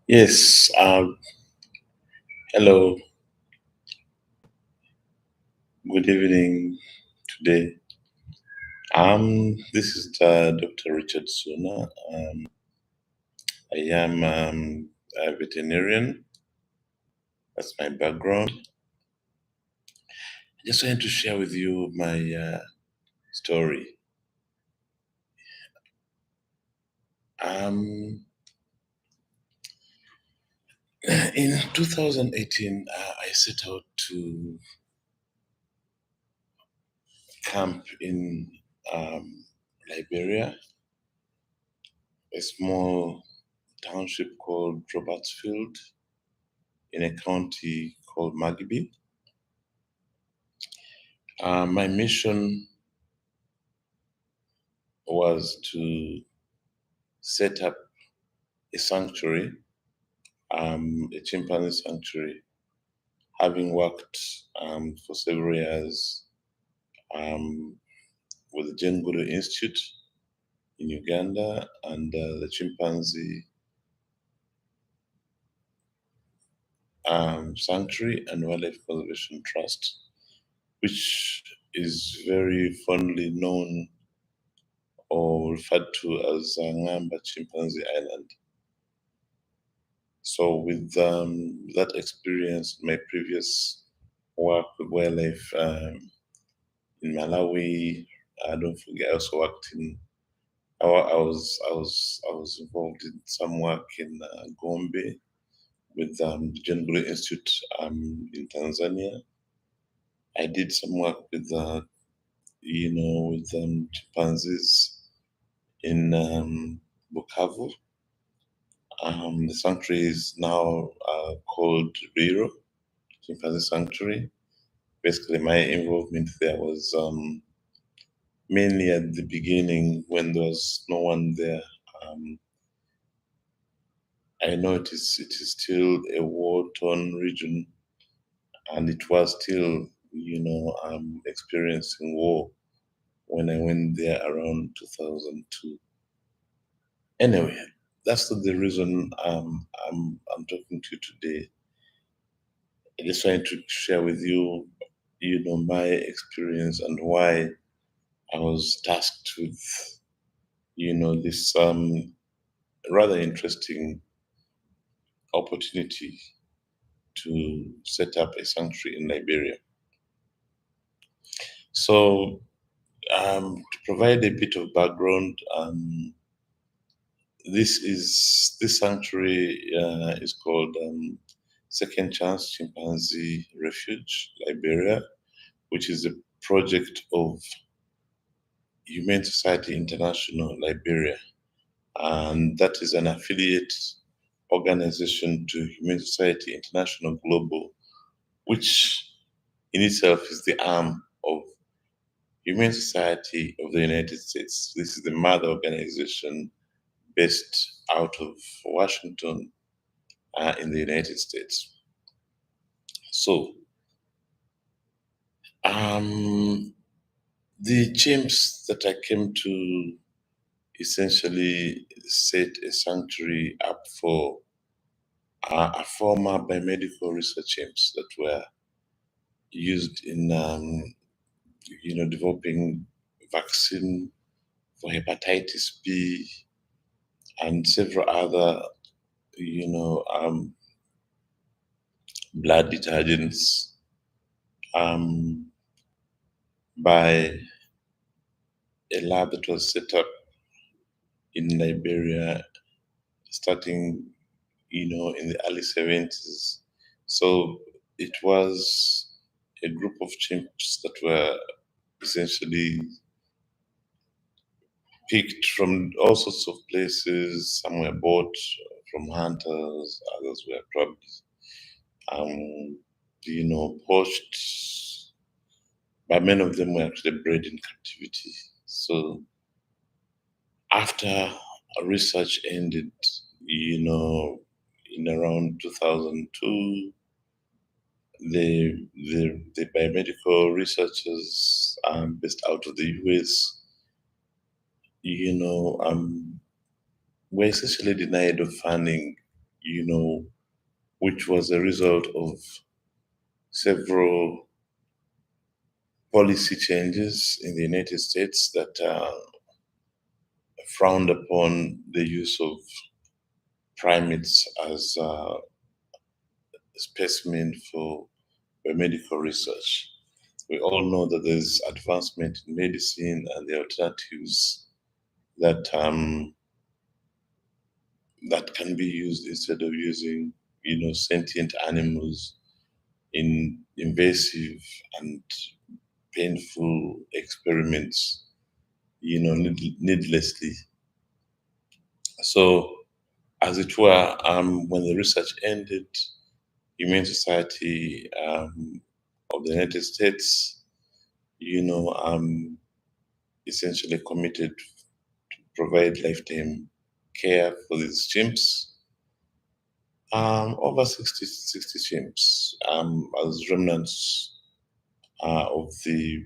Yes. Hello. Good evening. Today, this is Dr. Richard Suna. I am a veterinarian. That's my background. I just wanted to share with you my story. Um, in 2018, I set out to camp in Liberia, a small township called Robertsfield in a county called Magibi. My mission was to set up a sanctuary, a chimpanzee sanctuary, having worked for several years um, with the Jane Goodall Institute in Uganda and the Chimpanzee Sanctuary and Wildlife Conservation Trust, which is very fondly known or referred to as Ngamba Chimpanzee Island. So, with that experience, my previous work with wildlife in Malawi, don't forget, I also worked in. I was involved in some work in Gombe with the John Blue Institute in Tanzania. I did some work with with chimpanzees in Bukavu. The sanctuary is now called Biro Chimpanzee Sanctuary. Basically, my involvement there was mainly at the beginning when there was no one there. Um, I know it is still a war-torn region, and it was still, experiencing war when I went there around 2002. Anyway, that's not the reason I'm talking to you today. I just wanted to share with you, my experience and why I was tasked with, this rather interesting opportunity to set up a sanctuary in Liberia. So, to provide a bit of background, this sanctuary is called Second Chance Chimpanzee Refuge Liberia, which is a project of Humane Society International Liberia, and that is an affiliate organization to Humane Society International Global, which in itself is the arm of Humane Society of the United States. This is the mother organization based out of Washington in the United States. So, um, the chimps that I came to essentially set a sanctuary up for are former biomedical research chimps that were used in, developing vaccine for hepatitis B and several other, you know, um, blood detergents um, by a lab that was set up in Liberia starting, in the early 70s. So it was a group of chimps that were essentially picked from all sorts of places. Some were bought from hunters, others were probably, poached, but many of them were actually bred in captivity. So after research ended, in around 2002, the biomedical researchers based out of the US, were essentially denied of funding, which was a result of several policy changes in the United States that frowned upon the use of primates as specimen for biomedical research. We all know that there's advancement in medicine and the alternatives that that can be used instead of using, sentient animals in invasive and painful experiments, needlessly. So, as it were, when the research ended, Humane Society of the United States, essentially committed to provide lifetime care for these chimps. Over 60 chimps as remnants of the,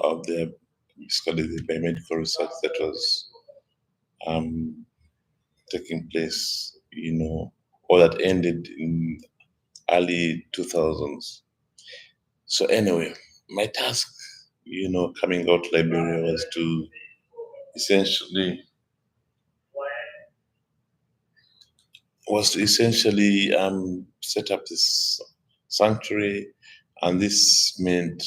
of the, basically the biomedical research that was um, taking place, or that ended in early 2000s. So anyway, my task, coming out Liberia essentially was to essentially set up this sanctuary, and this meant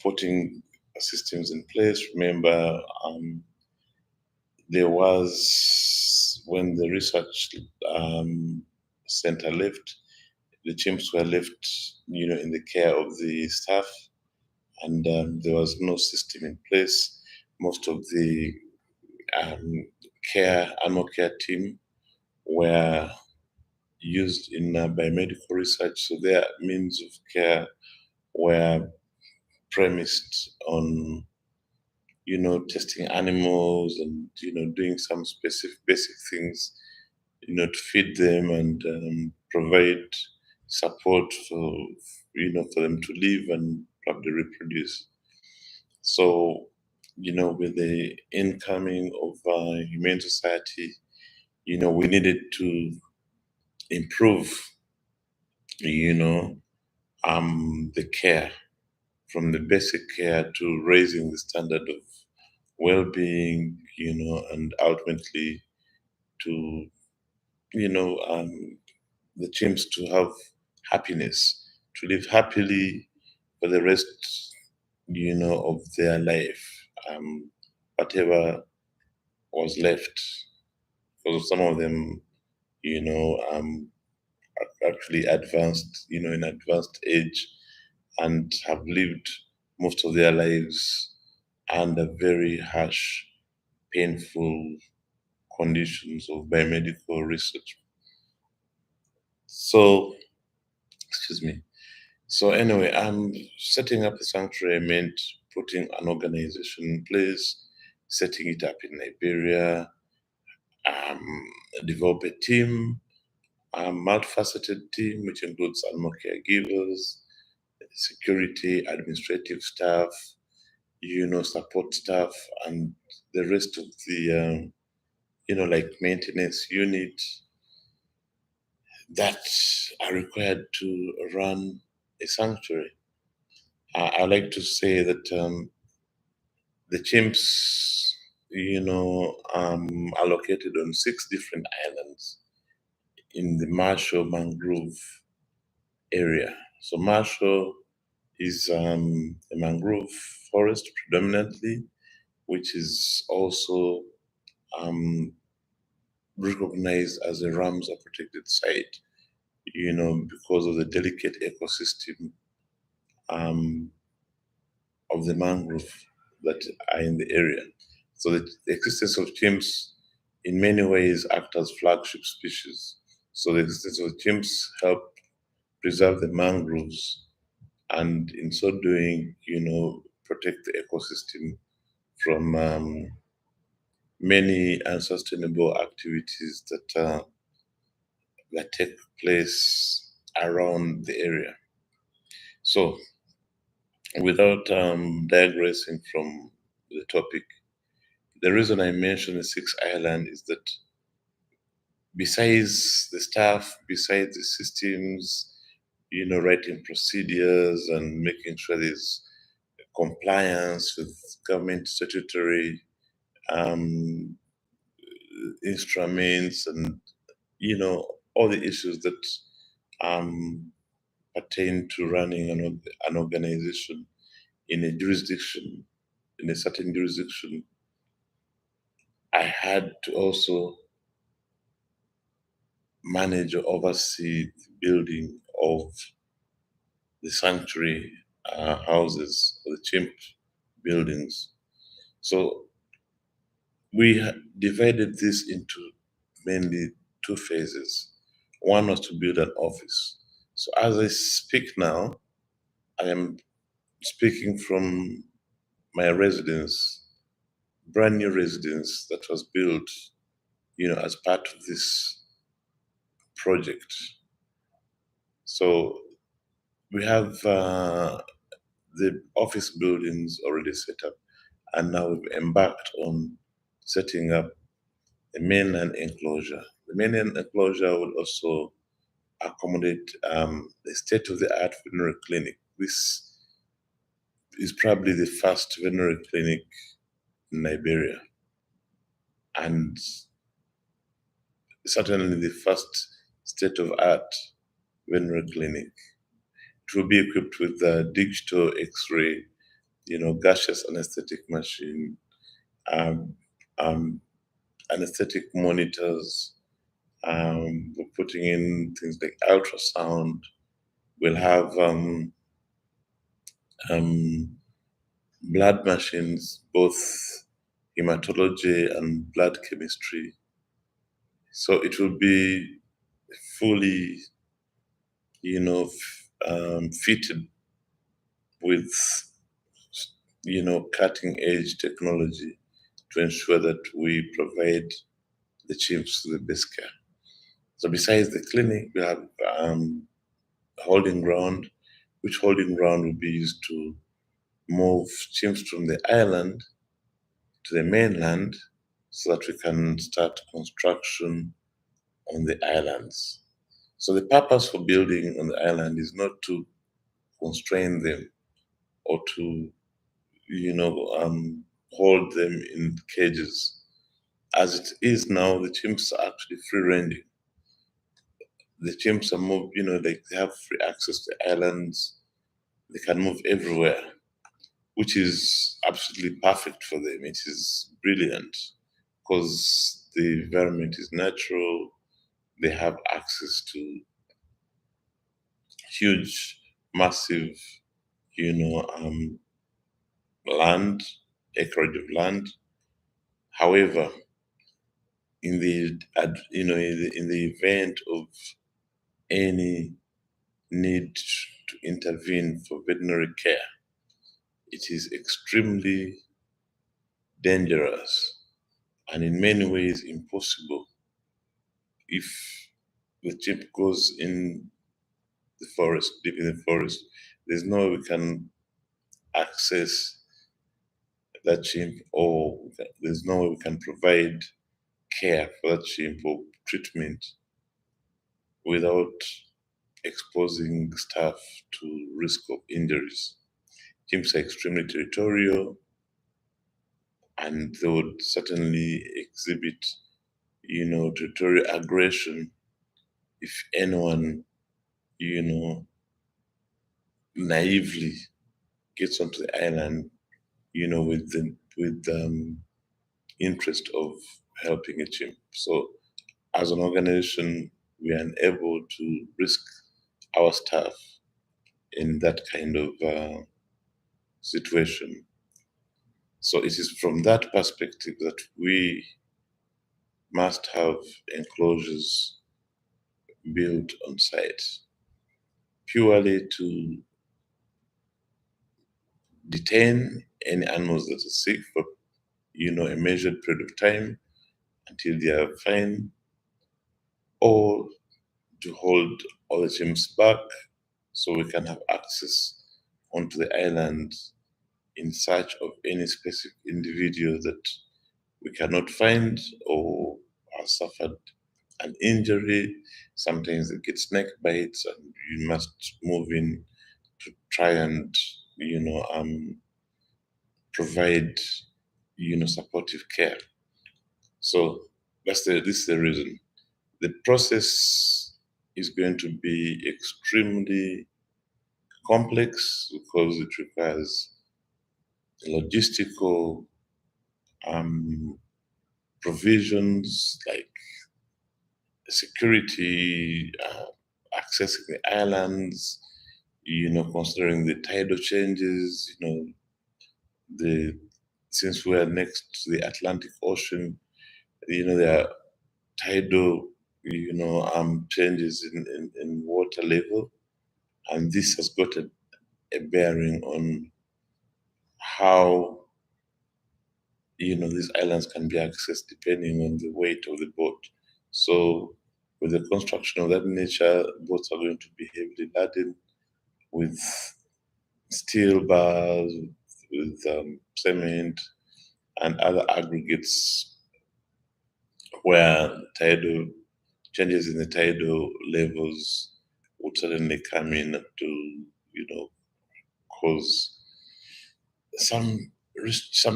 putting systems in place. Remember, there was when the research center left, the chimps were left, in the care of the staff, and there was no system in place. Most of the um, animal care team were used in biomedical research, so their means of care were premised on testing animals and doing some specific basic things to feed them and provide support for them to live and probably reproduce. So with the incoming of Humane Society, we needed to improve the care, from the basic care to raising the standard of well-being, and ultimately to the chimps to have happiness, to live happily for the rest, of their life, whatever was left. Because some of them, are actually advanced, in advanced age, and have lived most of their lives under very harsh, painful conditions of biomedical research. So, excuse me. So anyway, setting up a sanctuary meant putting an organization in place, setting it up in Liberia, um, develop a team, a multifaceted team, which includes animal caregivers, security, administrative staff, support staff, and the rest of the, like maintenance unit that are required to run a sanctuary. I like to say that the chimps, are located on 6 different islands in the Marshall Mangrove area. So Marshall is a mangrove forest predominantly, which is also um, recognized as a Ramsar protected site, because of the delicate ecosystem um, of the mangrove that are in the area. So the existence of chimps in many ways act as flagship species. So the existence of chimps help preserve the mangroves, and in so doing, protect the ecosystem from many unsustainable activities that take place around the area. So, without digressing from the topic, the reason I mentioned the sixth island is that besides the staff, besides the systems, writing procedures and making sure there's compliance with government statutory um, instruments and, all the issues that um, pertain to running an organization in a jurisdiction, in a certain jurisdiction. I had to also manage or oversee the building of the sanctuary houses, or the chimp buildings. So we divided this into mainly two phases. One was to build an office. So as I speak now, I am speaking from my residence, brand new residence that was built, as part of this project. So we have the office buildings already set up, and now we've embarked on setting up the mainland enclosure. The mainland enclosure will also accommodate a state-of-the-art veterinary clinic. This is probably the first veterinary clinic in Liberia, and certainly the first state-of-art veterinary clinic. It will be equipped with a digital X-ray, gaseous anesthetic machine, um, um, anesthetic monitors. We're putting in things like ultrasound. We'll have um, blood machines, both hematology and blood chemistry. So it will be fully, fitted with, cutting edge technology to ensure that we provide the chimps the best care. So besides the clinic, we have holding ground, which holding ground will be used to move chimps from the island to the mainland so that we can start construction on the islands. So the purpose for building on the island is not to constrain them or to, hold them in cages. As it is now, the chimps are actually free ranging. The chimps are moved, like they have free access to islands. They can move everywhere, which is absolutely perfect for them. It is brilliant because the environment is natural. They have access to huge, massive, you know, um, land, acreage of land. However, in the event of any need to intervene for veterinary care, it is extremely dangerous and in many ways impossible if the chimp goes in the forest, deep in the forest. There's no way we can access that chimp, or there's no way we can provide care for that chimp or treatment without exposing staff to risk of injuries. Chimps are extremely territorial, and they would certainly exhibit, territorial aggression if anyone, you know, naively gets onto the island, with interest of helping a chimp. So, as an organization, we are unable to risk our staff in that kind of situation. So, it is from that perspective that we must have enclosures built on site purely to detain any animals that are sick for a measured period of time until they are fine, or to hold all the chimps back so we can have access onto the island in search of any specific individual that we cannot find or has suffered an injury. Sometimes they get snake bites, and you must move in to try and provide supportive care. So this is the reason. The process is going to be extremely complex because it requires logistical um, provisions like security, accessing the islands, considering the tidal changes, the since we're next to the Atlantic Ocean, there are tidal, changes in water level, and this has got a bearing on how these islands can be accessed depending on the weight of the boat. So with the construction of that nature, boats are going to be heavily laden with steel bars, with cement and other aggregates, where tidal changes in the tidal levels would suddenly come in to cause some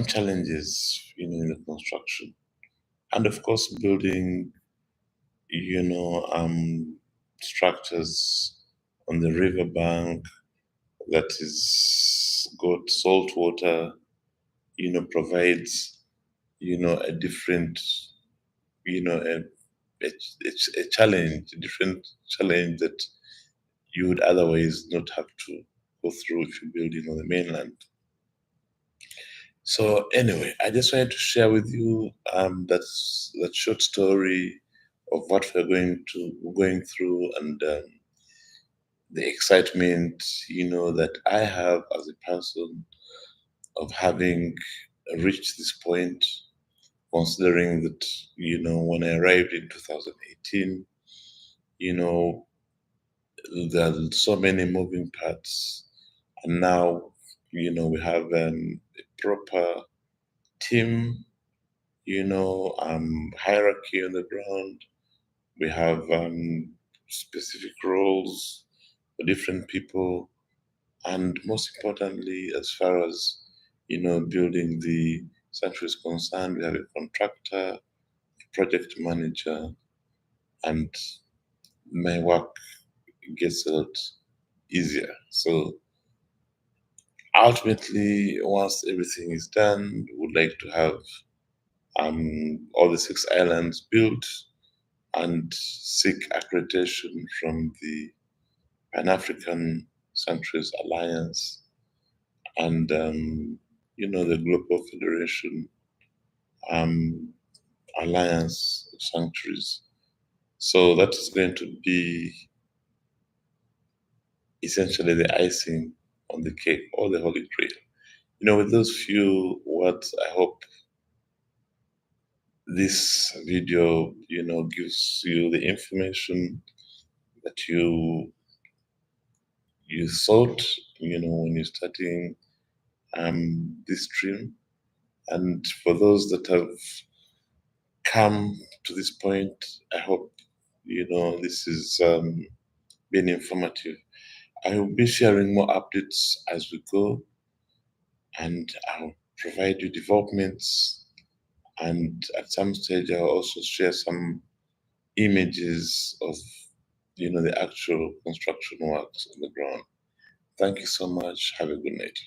challenges in the construction, and of course building structures on the riverbank that is got salt water, provides, a different, a challenge, a different challenge that you would otherwise not have to go through if you're building on the mainland. So anyway, I just wanted to share with you that short story of what we're going through, and the excitement, that I have as a person of having reached this point, considering that, when I arrived in 2018, you know, there are so many moving parts, and now, we have a proper team, hierarchy on the ground. We have specific roles for different people, and most importantly, as far as building the sanctuary is concerned, we have a contractor, a project manager, and my work gets a lot easier. So ultimately, once everything is done, we would like to have all the 6 islands built and seek accreditation from the Pan African Sanctuaries Alliance and the Global Federation um, Alliance of Sanctuaries. So that is going to be essentially the icing on the cake or the holy grail. With those few words, I hope this video, gives you the information that you sought, when you're starting this dream. And for those that have come to this point, I hope this is been informative. I will be sharing more updates as we go, and I'll provide you developments. And at some stage, I'll also share some images of the actual construction works on the ground. Thank you so much. Have a good night.